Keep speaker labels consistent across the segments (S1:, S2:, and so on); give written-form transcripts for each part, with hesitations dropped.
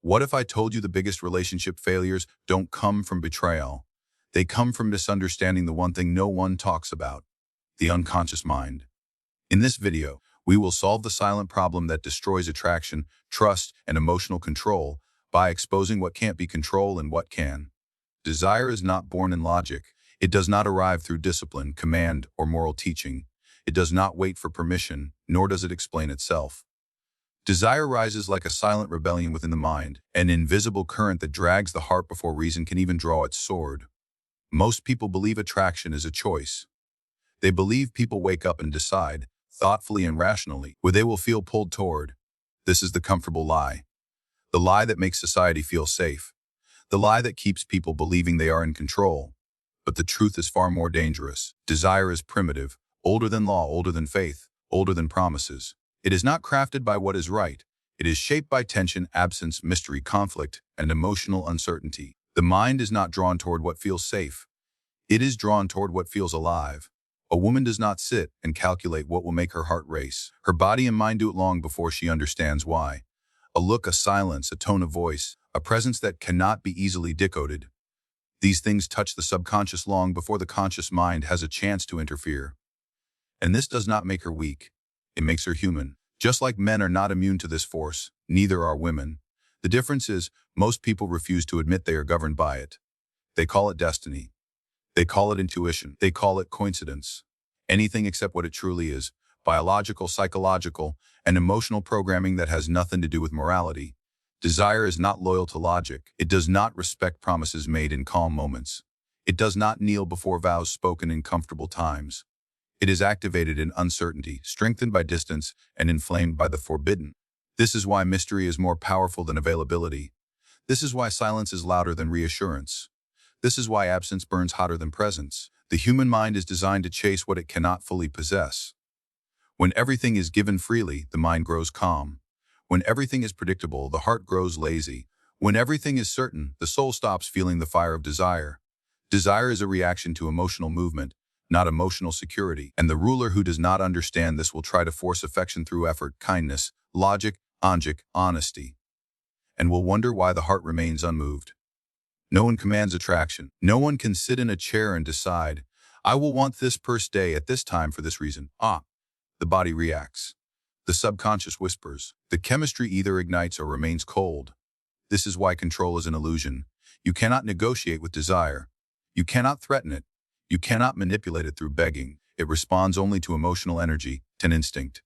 S1: What if I told you the biggest relationship failures don't come from betrayal? They come from misunderstanding the one thing no one talks about, the unconscious mind. In this video, we will solve the silent problem that destroys attraction, trust, and emotional control by exposing what can't be controlled and what can. Desire is not born in logic. It does not arrive through discipline, command, or moral teaching. It does not wait for permission, nor does it explain itself. Desire rises like a silent rebellion within the mind, an invisible current that drags the heart before reason can even draw its sword. Most people believe attraction is a choice. They believe people wake up and decide, thoughtfully and rationally, where they will feel pulled toward. This is the comfortable lie. The lie that makes society feel safe. The lie that keeps people believing they are in control. But the truth is far more dangerous. Desire is primitive, older than law, older than faith, older than promises. It is not crafted by what is right. It is shaped by tension, absence, mystery, conflict, and emotional uncertainty. The mind is not drawn toward what feels safe. It is drawn toward what feels alive. A woman does not sit and calculate what will make her heart race. Her body and mind do it long before she understands why. A look, a silence, a tone of voice, a presence that cannot be easily decoded. These things touch the subconscious long before the conscious mind has a chance to interfere. And this does not make her weak. It makes her human. Just like men are not immune to this force, neither are women. The difference is, most people refuse to admit they are governed by it. They call it destiny. They call it intuition. They call it coincidence. Anything except what it truly is, biological, psychological, and emotional programming that has nothing to do with morality. Desire is not loyal to logic. It does not respect promises made in calm moments. It does not kneel before vows spoken in comfortable times. It is activated in uncertainty, strengthened by distance, and inflamed by the forbidden. This is why mystery is more powerful than availability. This is why silence is louder than reassurance. This is why absence burns hotter than presence. The human mind is designed to chase what it cannot fully possess. When everything is given freely, the mind grows calm. When everything is predictable, the heart grows lazy. When everything is certain, the soul stops feeling the fire of desire. Desire is a reaction to emotional movement, not emotional security. And the ruler who does not understand this will try to force affection through effort, kindness, logic, honesty, and will wonder why the heart remains unmoved. No one commands attraction. No one can sit in a chair and decide, I will want this per day at this time for this reason. The body reacts. The subconscious whispers. The chemistry either ignites or remains cold. This is why control is an illusion. You cannot negotiate with desire. You cannot threaten it. You cannot manipulate it through begging. It responds only to emotional energy, to instinct.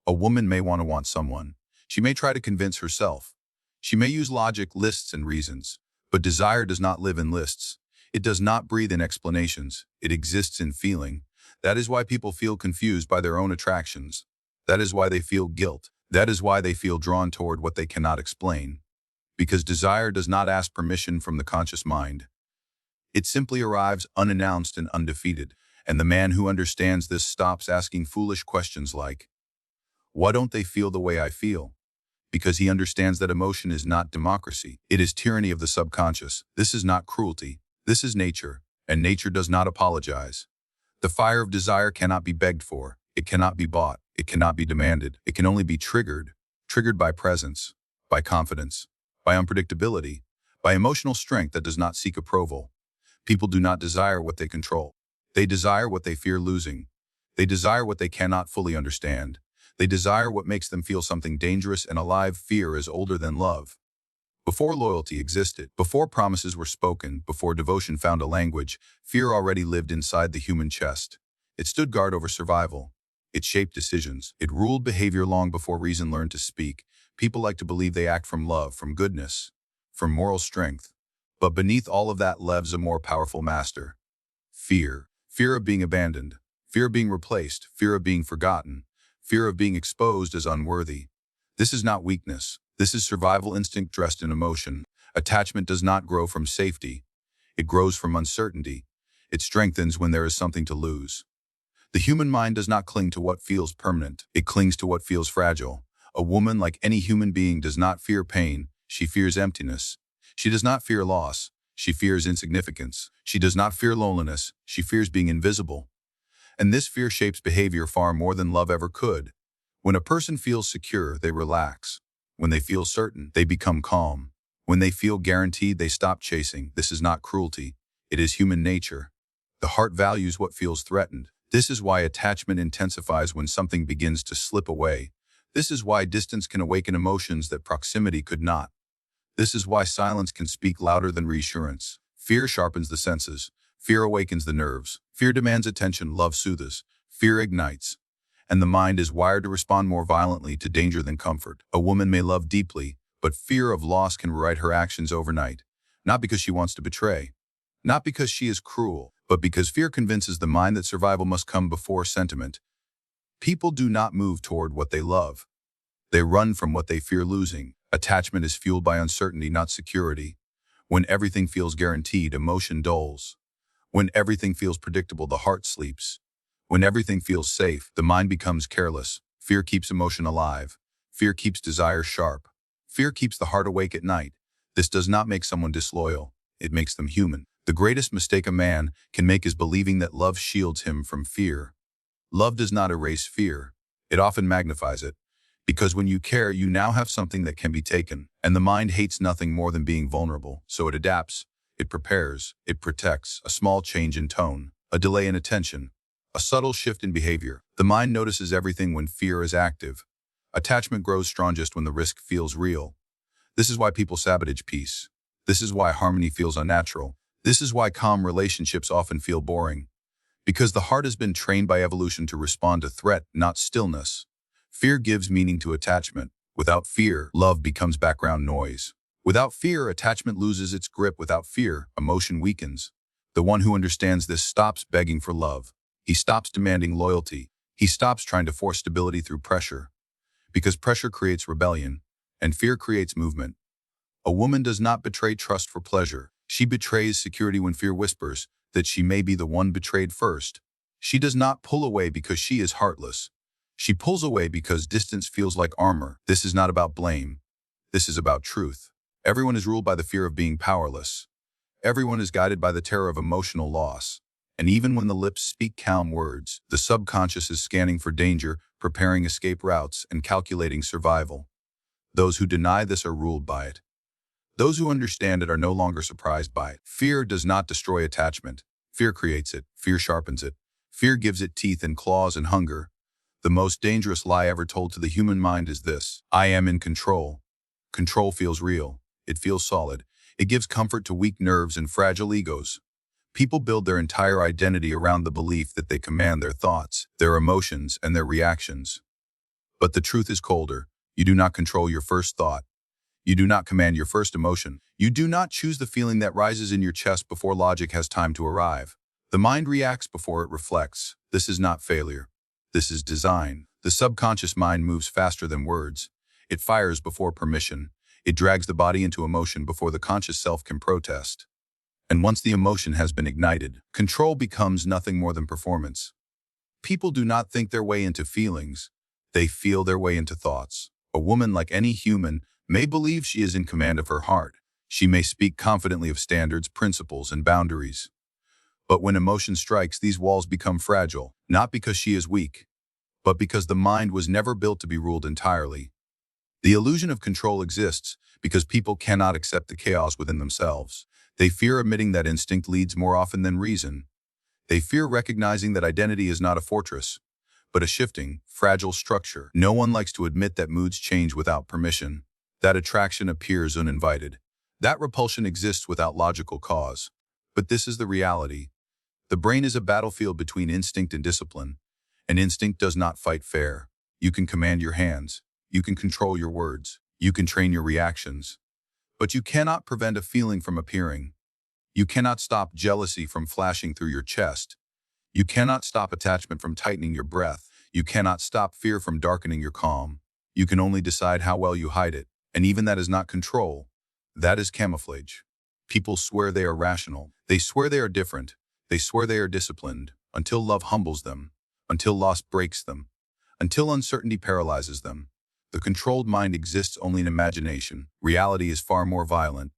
S1: A woman may want someone. She may try to convince herself. She may use logic, lists, and reasons. But desire does not live in lists. It does not breathe in explanations. It exists in feeling. That is why people feel confused by their own attractions. That is why they feel guilt. That is why they feel drawn toward what they cannot explain. Because desire does not ask permission from the conscious mind. It simply arrives unannounced and undefeated. And the man who understands this stops asking foolish questions like, why don't they feel the way I feel? Because he understands that emotion is not democracy. It is tyranny of the subconscious. This is not cruelty. This is nature, and nature does not apologize. The fire of desire cannot be begged for. It cannot be bought. It cannot be demanded. It can only be triggered by presence, by confidence, by unpredictability, by emotional strength that does not seek approval. People do not desire what they control. They desire what they fear losing. They desire what they cannot fully understand. They desire what makes them feel something dangerous and alive. Fear is older than love. Before loyalty existed, before promises were spoken, before devotion found a language, fear already lived inside the human chest. It stood guard over survival. It shaped decisions. It ruled behavior long before reason learned to speak. People like to believe they act from love, from goodness, from moral strength. But beneath all of that lives a more powerful master. Fear. Fear of being abandoned. Fear of being replaced. Fear of being forgotten. Fear of being exposed as unworthy. This is not weakness. This is survival instinct dressed in emotion. Attachment does not grow from safety. It grows from uncertainty. It strengthens when there is something to lose. The human mind does not cling to what feels permanent. It clings to what feels fragile. A woman, like any human being, does not fear pain. She fears emptiness. She does not fear loss. She fears insignificance. She does not fear loneliness. She fears being invisible. And this fear shapes behavior far more than love ever could. When a person feels secure, they relax. When they feel certain, they become calm. When they feel guaranteed, they stop chasing. This is not cruelty. It is human nature. The heart values what feels threatened. This is why attachment intensifies when something begins to slip away. This is why distance can awaken emotions that proximity could not. This is why silence can speak louder than reassurance. Fear sharpens the senses. Fear awakens the nerves. Fear demands attention. Love soothes. Fear ignites. And the mind is wired to respond more violently to danger than comfort. A woman may love deeply, but fear of loss can rewrite her actions overnight. Not because she wants to betray. Not because she is cruel, but because fear convinces the mind that survival must come before sentiment. People do not move toward what they love. They run from what they fear losing. Attachment is fueled by uncertainty, not security. When everything feels guaranteed, emotion dulls. When everything feels predictable, the heart sleeps. When everything feels safe, the mind becomes careless. Fear keeps emotion alive. Fear keeps desire sharp. Fear keeps the heart awake at night. This does not make someone disloyal. It makes them human. The greatest mistake a man can make is believing that love shields him from fear. Love does not erase fear. It often magnifies it. Because when you care, you now have something that can be taken. And the mind hates nothing more than being vulnerable. So it adapts, it prepares, it protects. A small change in tone, a delay in attention, a subtle shift in behavior. The mind notices everything when fear is active. Attachment grows strongest when the risk feels real. This is why people sabotage peace. This is why harmony feels unnatural. This is why calm relationships often feel boring. Because the heart has been trained by evolution to respond to threat, not stillness. Fear gives meaning to attachment. Without fear, love becomes background noise. Without fear, attachment loses its grip. Without fear, emotion weakens. The one who understands this stops begging for love. He stops demanding loyalty. He stops trying to force stability through pressure. Because pressure creates rebellion, and fear creates movement. A woman does not betray trust for pleasure. She betrays security when fear whispers that she may be the one betrayed first. She does not pull away because she is heartless. She pulls away because distance feels like armor. This is not about blame. This is about truth. Everyone is ruled by the fear of being powerless. Everyone is guided by the terror of emotional loss. And even when the lips speak calm words, the subconscious is scanning for danger, preparing escape routes, and calculating survival. Those who deny this are ruled by it. Those who understand it are no longer surprised by it. Fear does not destroy attachment. Fear creates it. Fear sharpens it. Fear gives it teeth and claws and hunger. The most dangerous lie ever told to the human mind is this: I am in control. Control feels real. It feels solid. It gives comfort to weak nerves and fragile egos. People build their entire identity around the belief that they command their thoughts, their emotions, and their reactions. But the truth is colder. You do not control your first thought. You do not command your first emotion. You do not choose the feeling that rises in your chest before logic has time to arrive. The mind reacts before it reflects. This is not failure. This is design. The subconscious mind moves faster than words. It fires before permission. It drags the body into emotion before the conscious self can protest. And once the emotion has been ignited, control becomes nothing more than performance. People do not think their way into feelings. They feel their way into thoughts. A woman, like any human, may believe she is in command of her heart. She may speak confidently of standards, principles, and boundaries. But when emotion strikes, these walls become fragile, not because she is weak, but because the mind was never built to be ruled entirely. The illusion of control exists because people cannot accept the chaos within themselves. They fear admitting that instinct leads more often than reason. They fear recognizing that identity is not a fortress, but a shifting, fragile structure. No one likes to admit that moods change without permission, that attraction appears uninvited, that repulsion exists without logical cause. But this is the reality. The brain is a battlefield between instinct and discipline, and instinct does not fight fair. You can command your hands, you can control your words, you can train your reactions, but you cannot prevent a feeling from appearing. You cannot stop jealousy from flashing through your chest. You cannot stop attachment from tightening your breath. You cannot stop fear from darkening your calm. You can only decide how well you hide it, and even that is not control. That is camouflage. People swear they are rational. They swear they are different. They swear they are disciplined, until love humbles them, until loss breaks them, until uncertainty paralyzes them. The controlled mind exists only in imagination. Reality is far more violent.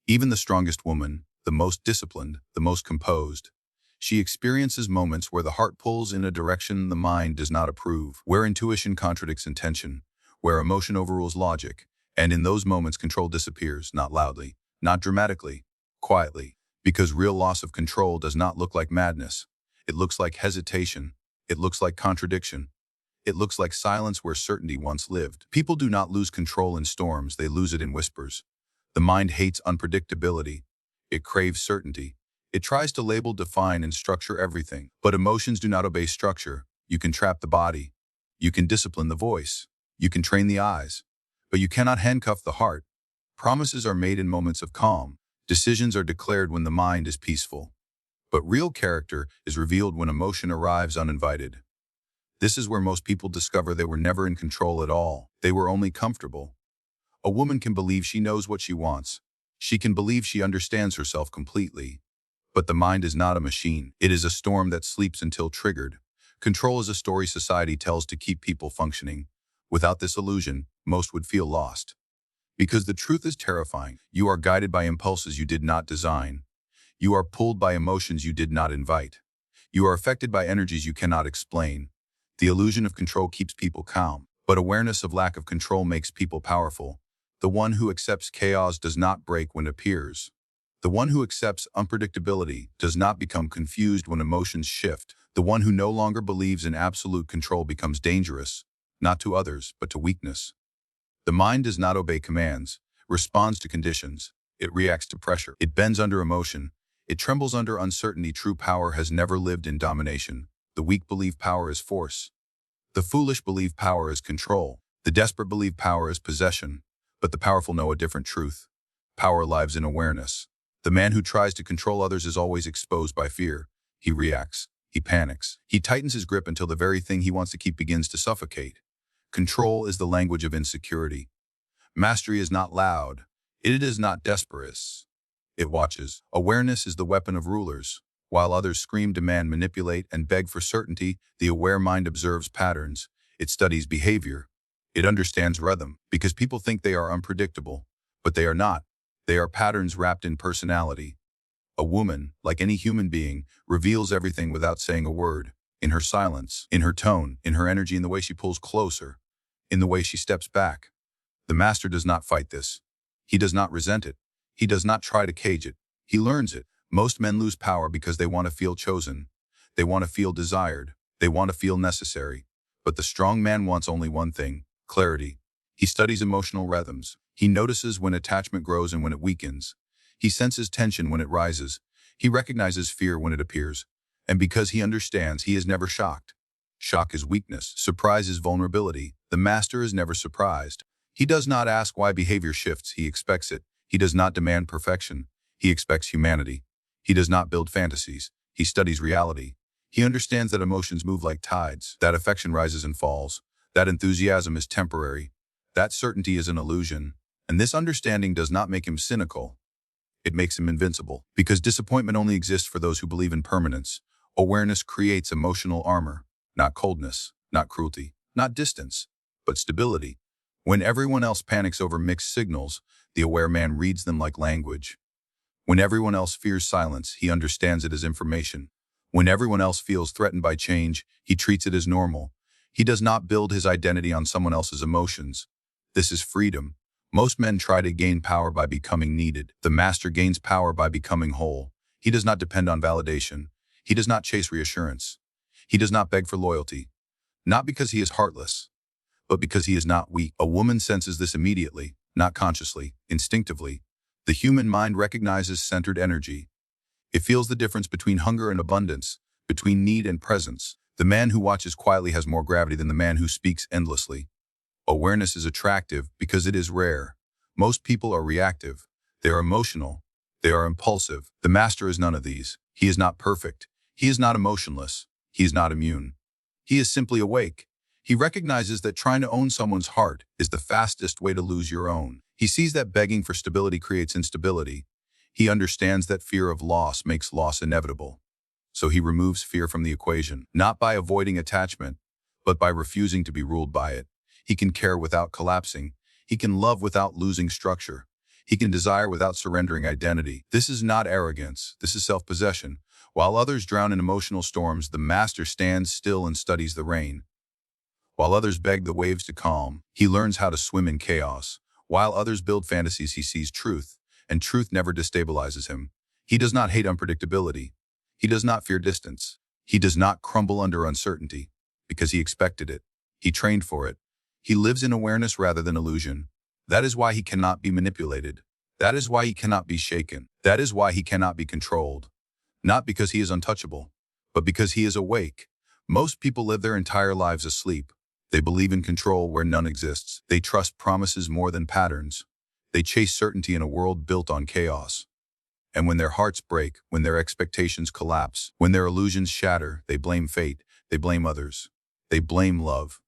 S1: Even the strongest woman, the most disciplined, the most composed, she experiences moments where the heart pulls in a direction the mind does not approve, where intuition contradicts intention, where emotion overrules logic, And in those moments, control disappears, not loudly, not dramatically, quietly. Because real loss of control does not look like madness. It looks like hesitation. It looks like contradiction. It looks like silence where certainty once lived. People do not lose control in storms, they lose it in whispers. The mind hates unpredictability. It craves certainty. It tries to label, define, and structure everything. But emotions do not obey structure. You can trap the body. You can discipline the voice. You can train the eyes. But you cannot handcuff the heart. Promises are made in moments of calm. Decisions are declared when the mind is peaceful. But real character is revealed when emotion arrives uninvited. This is where most people discover they were never in control at all. They were only comfortable. A woman can believe she knows what she wants. She can believe she understands herself completely. But the mind is not a machine. It is a storm that sleeps until triggered. Control is a story society tells to keep people functioning. Without this illusion, most would feel lost. Because the truth is terrifying. You are guided by impulses you did not design. You are pulled by emotions you did not invite. You are affected by energies you cannot explain. The illusion of control keeps people calm, but awareness of lack of control makes people powerful. The one who accepts chaos does not break when it appears. The one who accepts unpredictability does not become confused when emotions shift. The one who no longer believes in absolute control becomes dangerous, not to others, but to weakness. The mind does not obey commands, responds to conditions. It reacts to pressure. It bends under emotion. It trembles under uncertainty. True power has never lived in domination. The weak believe power is force. The foolish believe power is control. The desperate believe power is possession. But the powerful know a different truth. Power lives in awareness. The man who tries to control others is always exposed by fear. He reacts. He panics. He tightens his grip until the very thing he wants to keep begins to suffocate. Control is the language of insecurity. Mastery is not loud. It is not desperate. It watches. Awareness is the weapon of rulers. While others scream, demand, manipulate, and beg for certainty, the aware mind observes patterns. It studies behavior. It understands rhythm, because people think they are unpredictable. But they are not. They are patterns wrapped in personality. A woman, like any human being, reveals everything without saying a word. In her silence, in her tone, in her energy, in the way she pulls closer, in the way she steps back. The master does not fight this. He does not resent it. He does not try to cage it. He learns it. Most men lose power because they want to feel chosen. They want to feel desired. They want to feel necessary. But the strong man wants only one thing: clarity. He studies emotional rhythms. He notices when attachment grows and when it weakens. He senses tension when it rises. He recognizes fear when it appears. And because he understands, he is never shocked. Shock is weakness. Surprise is vulnerability. The master is never surprised. He does not ask why behavior shifts. He expects it. He does not demand perfection. He expects humanity. He does not build fantasies. He studies reality. He understands that emotions move like tides, that affection rises and falls, that enthusiasm is temporary, that certainty is an illusion. And this understanding does not make him cynical. It makes him invincible. Because disappointment only exists for those who believe in permanence. Awareness creates emotional armor, not coldness, not cruelty, not distance, but stability. When everyone else panics over mixed signals, the aware man reads them like language. When everyone else fears silence, he understands it as information. When everyone else feels threatened by change, he treats it as normal. He does not build his identity on someone else's emotions. This is freedom. Most men try to gain power by becoming needed. The master gains power by becoming whole. He does not depend on validation. He does not chase reassurance. He does not beg for loyalty. Not because he is heartless, but because he is not weak. A woman senses this immediately, not consciously, instinctively. The human mind recognizes centered energy. It feels the difference between hunger and abundance, between need and presence. The man who watches quietly has more gravity than the man who speaks endlessly. Awareness is attractive because it is rare. Most people are reactive. They are emotional. They are impulsive. The master is none of these. He is not perfect. He is not emotionless. He is not immune. He is simply awake. He recognizes that trying to own someone's heart is the fastest way to lose your own. He sees that begging for stability creates instability. He understands that fear of loss makes loss inevitable. So he removes fear from the equation, not by avoiding attachment, but by refusing to be ruled by it. He can care without collapsing. He can love without losing structure. He can desire without surrendering identity. This is not arrogance. This is self-possession. While others drown in emotional storms, the master stands still and studies the rain. While others beg the waves to calm, he learns how to swim in chaos. While others build fantasies, he sees truth, and truth never destabilizes him. He does not hate unpredictability. He does not fear distance. He does not crumble under uncertainty, because he expected it. He trained for it. He lives in awareness rather than illusion. That is why he cannot be manipulated. That is why he cannot be shaken. That is why he cannot be controlled. Not because he is untouchable, but because he is awake. Most people live their entire lives asleep. They believe in control where none exists. They trust promises more than patterns. They chase certainty in a world built on chaos. And when their hearts break, when their expectations collapse, when their illusions shatter, they blame fate, they blame others, they blame love.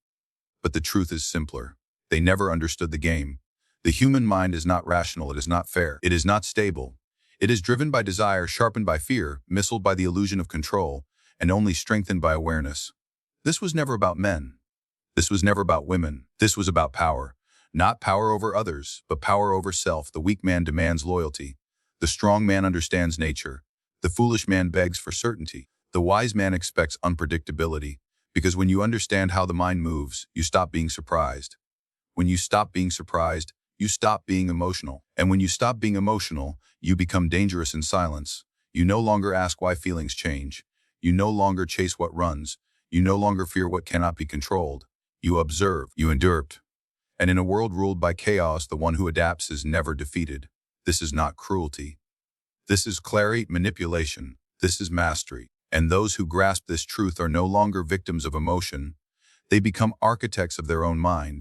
S1: But the truth is simpler. They never understood the game. The human mind is not rational, it is not fair, it is not stable. It is driven by desire, sharpened by fear, missiled by the illusion of control, and only strengthened by awareness. This was never about men. This was never about women. This was about power. Not power over others, but power over self. The weak man demands loyalty. The strong man understands nature. The foolish man begs for certainty. The wise man expects unpredictability. Because when you understand how the mind moves, you stop being surprised. When you stop being surprised, you stop being emotional. And when you stop being emotional, you become dangerous in silence. You no longer ask why feelings change. You no longer chase what runs. You no longer fear what cannot be controlled. You observe, you endure. And in a world ruled by chaos, the one who adapts is never defeated. This is not cruelty. This is clarity, manipulation. This is mastery. And those who grasp this truth are no longer victims of emotion. They become architects of their own mind.